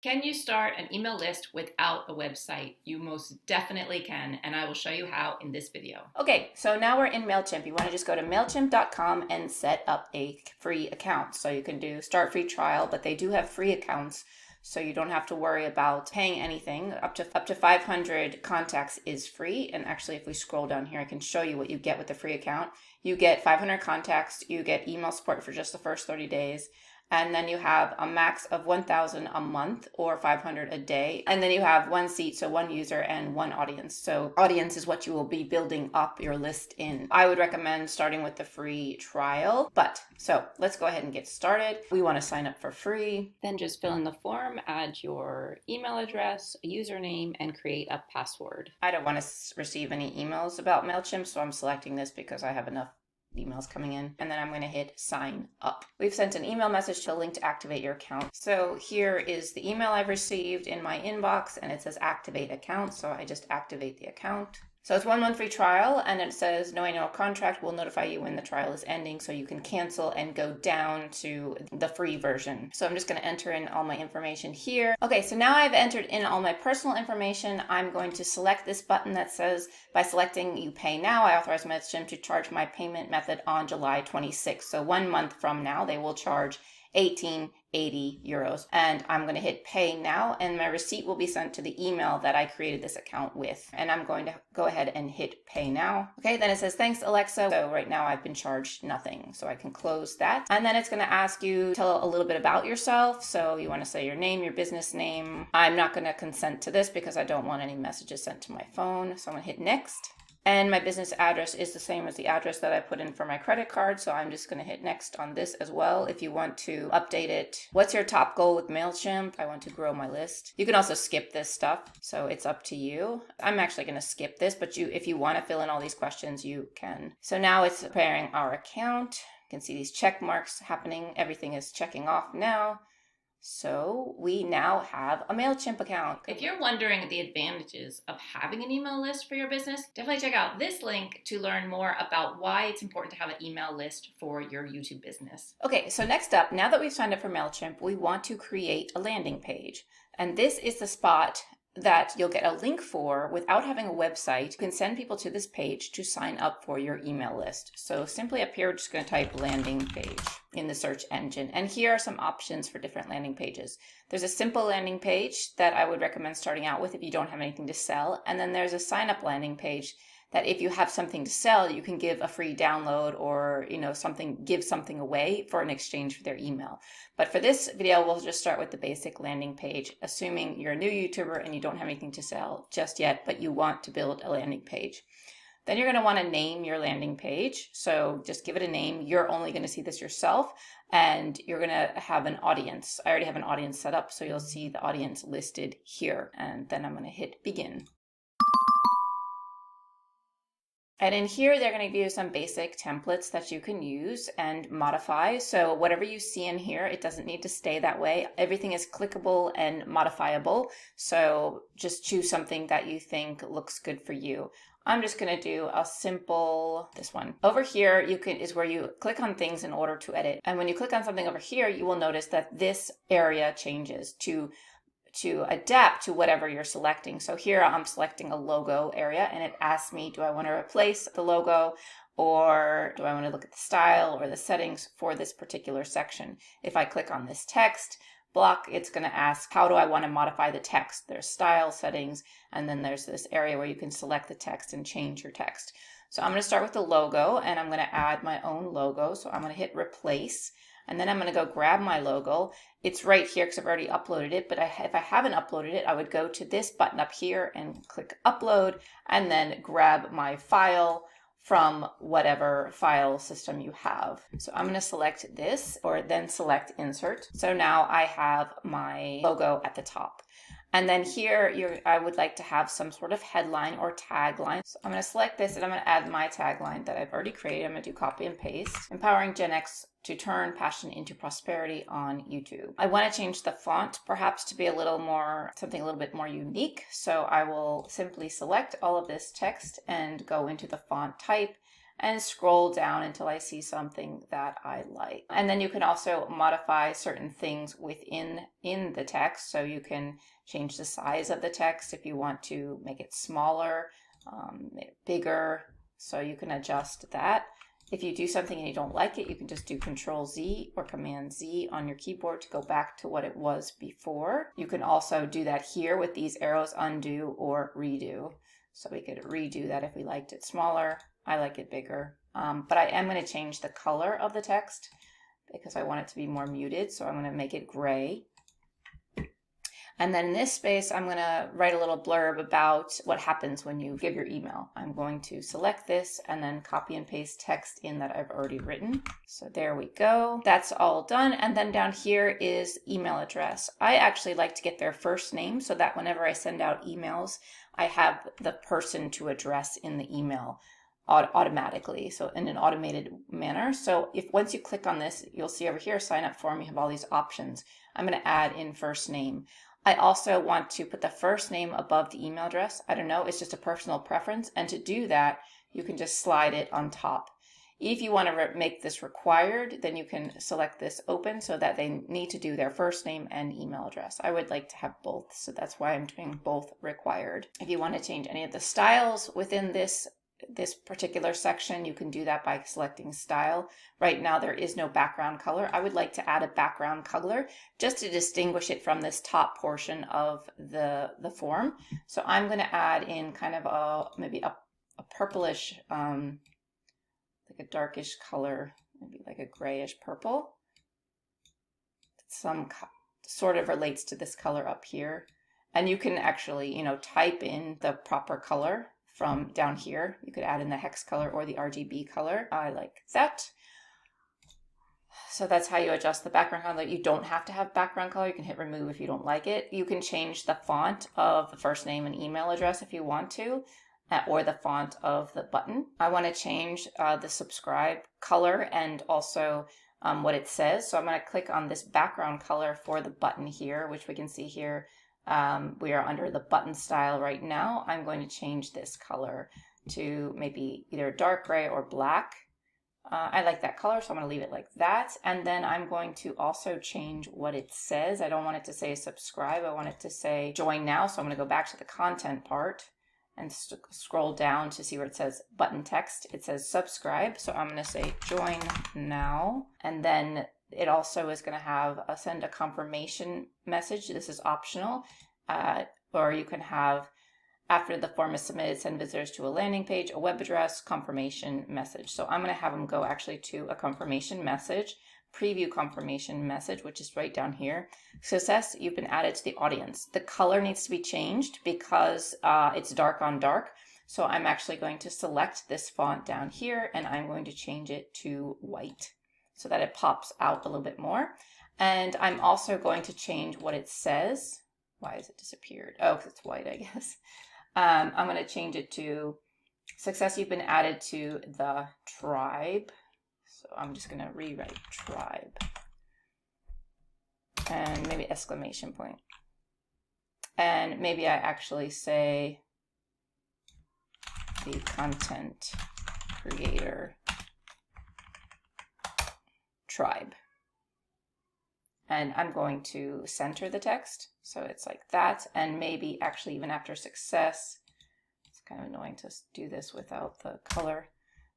Can you start an email list without a website? You most definitely can, and I will show you how in this video. Okay, so now we're in MailChimp. You want to just go to MailChimp.com and set up a free account. So you can do start free trial, but they do have free accounts. So you don't have to worry about paying anything. Up to 500 contacts is free. And actually, if we scroll down here, I can show you what you get with the free account. You get 500 contacts. You get email support for just the first 30 days. And then you have a max of 1,000 a month or 500 a day. And then you have one seat, so one user and one audience. So audience is what you will be building up your list in. I would recommend starting with the free trial. So let's go ahead and get started. We want to sign up for free. Then just fill in the form, add your email address, a username, and create a password. I don't want to receive any emails about MailChimp, so I'm selecting this because I have enough emails coming in, and then I'm going to hit sign up. We've sent an email message to a link to activate your account. So here is the email I've received in my inbox, and it says activate account. So I just activate the account. So it's 1 month free trial, and it says no annual contract. Will notify you when the trial is ending, so you can cancel and go down to the free version. So I'm just going to enter in all my information here. Okay, so now I've entered in all my personal information. I'm going to select this button that says, by selecting you pay now, I authorize MailChimp to charge my payment method on July 26th. So 1 month from now, they will charge 1880 euros, and I'm going to hit pay now, and my receipt will be sent to the email that I created this account with, and I'm going to go ahead and hit pay now. Okay, then it says thanks Alexa. So right now I've been charged nothing, so I can close that, and then it's going to ask you to tell a little bit about yourself. So you want to say your name, your business name. I'm not going to consent to this because I don't want any messages sent to my phone, so I'm going to hit next. And my business address is the same as the address that I put in for my credit card. So I'm just going to hit next on this as well. If you want to update it, what's your top goal with MailChimp? I want to grow my list. You can also skip this stuff, so it's up to you. I'm actually going to skip this, but if you want to fill in all these questions, you can. So now it's preparing our account. You can see these check marks happening. Everything is checking off now. So we now have a MailChimp account. If you're wondering the advantages of having an email list for your business, definitely check out this link to learn more about why it's important to have an email list for your YouTube business. Okay, so next up, now that we've signed up for MailChimp, we want to create a landing page. And this is the spot that you'll get a link for without having a website. You can send people to this page to sign up for your email list. So simply up here, we're just going to type landing page in the search engine. And here are some options for different landing pages. There's a simple landing page that I would recommend starting out with if you don't have anything to sell. And then there's a sign up landing page that if you have something to sell, you can give a free download or, give something away for an exchange for their email. But for this video, we'll just start with the basic landing page, assuming you're a new YouTuber and you don't have anything to sell just yet, but you want to build a landing page. Then you're going to want to name your landing page. So just give it a name. You're only going to see this yourself, and you're going to have an audience. I already have an audience set up, so you'll see the audience listed here. And then I'm going to hit begin. And in here, they're going to give you some basic templates that you can use and modify. So whatever you see in here, it doesn't need to stay that way. Everything is clickable and modifiable. So just choose something that you think looks good for you. I'm just going to do a simple, this one. Over here, is where you click on things in order to edit. And when you click on something over here, you will notice that this area changes to adapt to whatever you're selecting. So here I'm selecting a logo area, and it asks me, do I want to replace the logo, or do I want to look at the style or the settings for this particular section? If I click on this text block, it's going to ask, how do I want to modify the text? There's style settings, and then there's this area where you can select the text and change your text. So I'm going to start with the logo, and I'm going to add my own logo. So I'm going to hit replace. And then I'm going to go grab my logo. It's right here because I've already uploaded it. But if I haven't uploaded it, I would go to this button up here and click upload, and then grab my file from whatever file system you have. So I'm going to select this, or then select insert. So now I have my logo at the top. And then here, I would like to have some sort of headline or tagline. So I'm going to select this, and I'm going to add my tagline that I've already created. I'm going to do copy and paste. Empowering Gen X to turn passion into prosperity on YouTube. I want to change the font perhaps to be something a little bit more unique. So I will simply select all of this text and go into the font type and scroll down until I see something that I like. And then you can also modify certain things within the text. So you can change the size of the text if you want to make it smaller, bigger. So you can adjust that. If you do something and you don't like it, you can just do Control Z or Command Z on your keyboard to go back to what it was before. You can also do that here with these arrows, undo or redo. So we could redo that if we liked it smaller. I like it bigger. But I am going to change the color of the text because I want it to be more muted. So I'm going to make it gray. And then in this space, I'm going to write a little blurb about what happens when you give your email. I'm going to select this and then copy and paste text in that I've already written. So there we go. That's all done. And then down here is email address. I actually like to get their first name so that whenever I send out emails, I have the person to address in the email automatically, so in an automated manner. So if once you click on this, you'll see over here, sign up form, you have all these options. I'm going to add in first name. I also want to put the first name above the email address. I don't know, it's just a personal preference. And to do that, you can just slide it on top. If you want to make this required, then you can select this open so that they need to do their first name and email address. I would like to have both, so that's why I'm doing both required. If you want to change any of the styles within this particular section, you can do that by selecting style. Right now there is no background color. I would like to add a background color just to distinguish it from this top portion of the form. So I'm going to add in kind of maybe a purplish, like a darkish color, maybe like a grayish purple. Some sort of relates to this color up here. And you can actually, type in the proper color from down here. You could add in the hex color or the RGB color. I like that. So that's how you adjust the background color. You don't have to have background color. You can hit remove if you don't like it. You can change the font of the first name and email address if you want to, or the font of the button. I want to change the subscribe color and also what it says. So I'm going to click on this background color for the button here, which we can see here. We are under the button style right now. I'm going to change this color to maybe either dark gray or black. I like that color, so I'm going to leave it like that. And then I'm going to also change what it says. I don't want it to say subscribe. I want it to say join now. So I'm going to go back to the content part and scroll down to see where it says button text. It says subscribe. So I'm going to say join now. And then it also is going to have send a confirmation message. This is optional. Or you can have, after the form is submitted, send visitors to a landing page, a web address, confirmation message. So I'm going to have them go actually to a confirmation message, preview confirmation message, which is right down here. Success, you've been added to the audience. The color needs to be changed because it's dark on dark. So I'm actually going to select this font down here and I'm going to change it to white, so that it pops out a little bit more. And I'm also going to change what it says. Why has it disappeared? Oh, because it's white, I guess. I'm going to change it to success, you've been added to the tribe. So I'm just going to rewrite tribe. And maybe exclamation point. And maybe I actually say the content creator tribe. And I'm going to center the text. So it's like that. And maybe actually even after success, it's kind of annoying to do this without the color.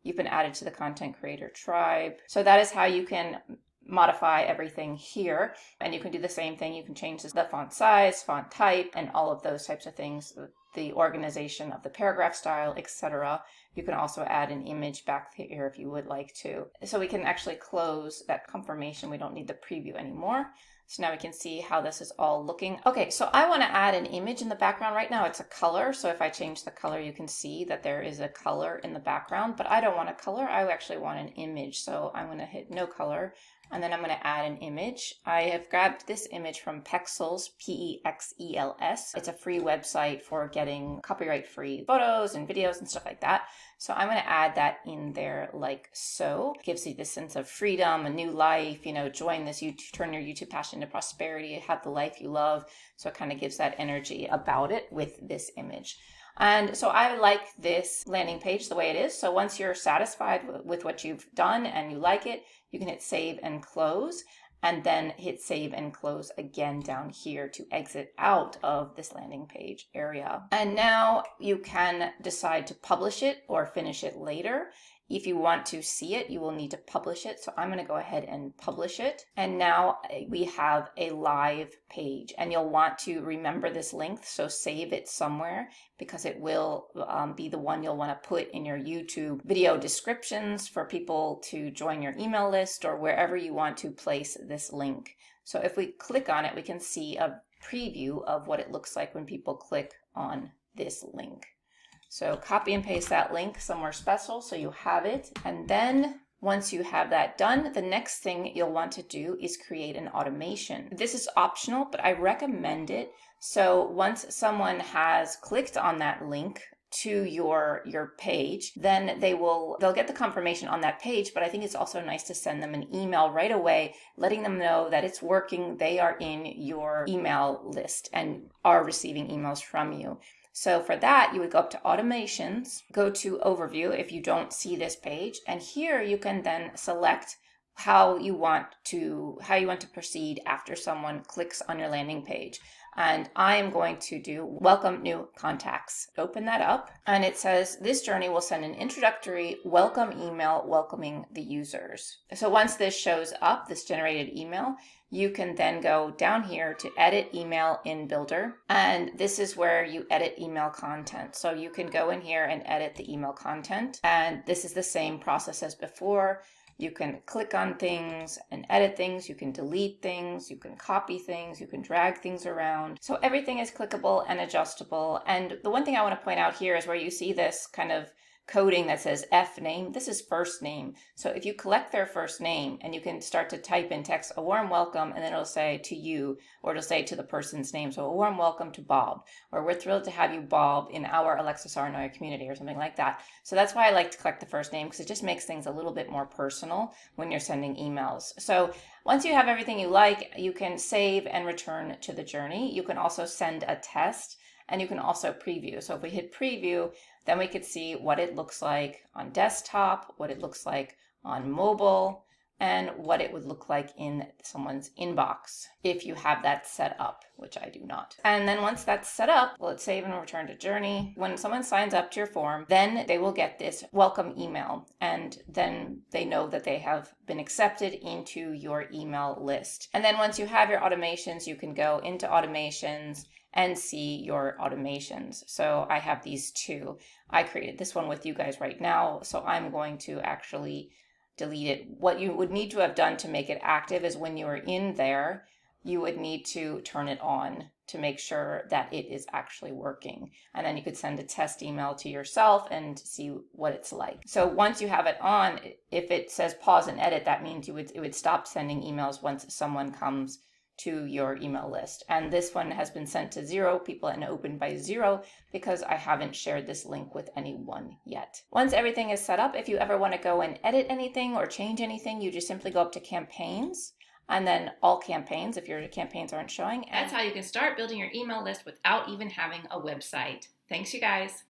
You've been added to the content creator tribe. So that is how you can modify everything here. And you can do the same thing. You can change the font size, font type, and all of those types of things, the organization of the paragraph style, etc. You can also add an image back here if you would like to. So we can actually close that confirmation. We don't need the preview anymore. So now we can see how this is all looking. Okay, so I want to add an image in the background. Right now it's a color. So if I change the color, you can see that there is a color in the background, but I don't want a color. I actually want an image. So I'm going to hit no color. And then I'm going to add an image. I have grabbed this image from Pexels, P-E-X-E-L-S. It's a free website for getting copyright-free photos and videos and stuff like that. So I'm going to add that in there like so. It gives you this sense of freedom, a new life, join this, turn your YouTube passion into prosperity, have the life you love. So it kind of gives that energy about it with this image. And so I like this landing page the way it is. So once you're satisfied with what you've done and you like it, you can hit save and close, and then hit save and close again down here to exit out of this landing page area. And now you can decide to publish it or finish it later. If you want to see it, you will need to publish it. So I'm going to go ahead and publish it. And now we have a live page, and you'll want to remember this link. So save it somewhere, because it will be the one you'll want to put in your YouTube video descriptions for people to join your email list, or wherever you want to place this link. So if we click on it, we can see a preview of what it looks like when people click on this link. So copy and paste that link somewhere special so you have it. And then once you have that done, the next thing you'll want to do is create an automation. This is optional, but I recommend it. So once someone has clicked on that link to your page, then they'll get the confirmation on that page. But I think it's also nice to send them an email right away, letting them know that it's working. They are in your email list and are receiving emails from you. So for that, you would go up to automations, go to overview if you don't see this page, and here you can then select how you want to proceed after someone clicks on your landing page. And I am going to do welcome new contacts. Open that up, and it says this journey will send an introductory welcome email welcoming the users. So once this shows up, this generated email, you can then go down here to edit email in Builder, and this is where you edit email content. So you can go in here and edit the email content, and this is the same process as before. You can click on things and edit things. You can delete things. You can copy things. You can drag things around. So everything is clickable and adjustable. And the one thing I want to point out here is where you see this kind of coding that says F name. This is first name. So if you collect their first name, and you can start to type in text, a warm welcome, and then it'll say to you, or it'll say to the person's name. So a warm welcome to Bob, or we're thrilled to have you, Bob, in our Alexis Arnoy community, or something like that. So that's why I like to collect the first name, because it just makes things a little bit more personal when you're sending emails. So once you have everything you like, you can save and return to the journey. You can also send a test, and you can also preview. So if we hit preview, then we could see what it looks like on desktop, what it looks like on mobile, and what it would look like in someone's inbox if you have that set up, which I do not. And then once that's set up, let's save and return to journey. When someone signs up to your form, then they will get this welcome email, and then they know that they have been accepted into your email list. And then once you have your automations, you can go into automations and see your automations. So I have these two. I created this one with you guys right now, so I'm going to actually delete it. What you would need to have done to make it active is when you are in there, you would need to turn it on to make sure that it is actually working. And then you could send a test email to yourself and see what it's like. So once you have it on, if it says pause and edit, that means it would stop sending emails once someone comes to your email list. And this one has been sent to 0 people and opened by 0 because I haven't shared this link with anyone yet. Once everything is set up, if you ever want to go and edit anything or change anything, you just simply go up to campaigns, and then all campaigns if your campaigns aren't showing. That's how you can start building your email list without even having a website. Thanks, you guys.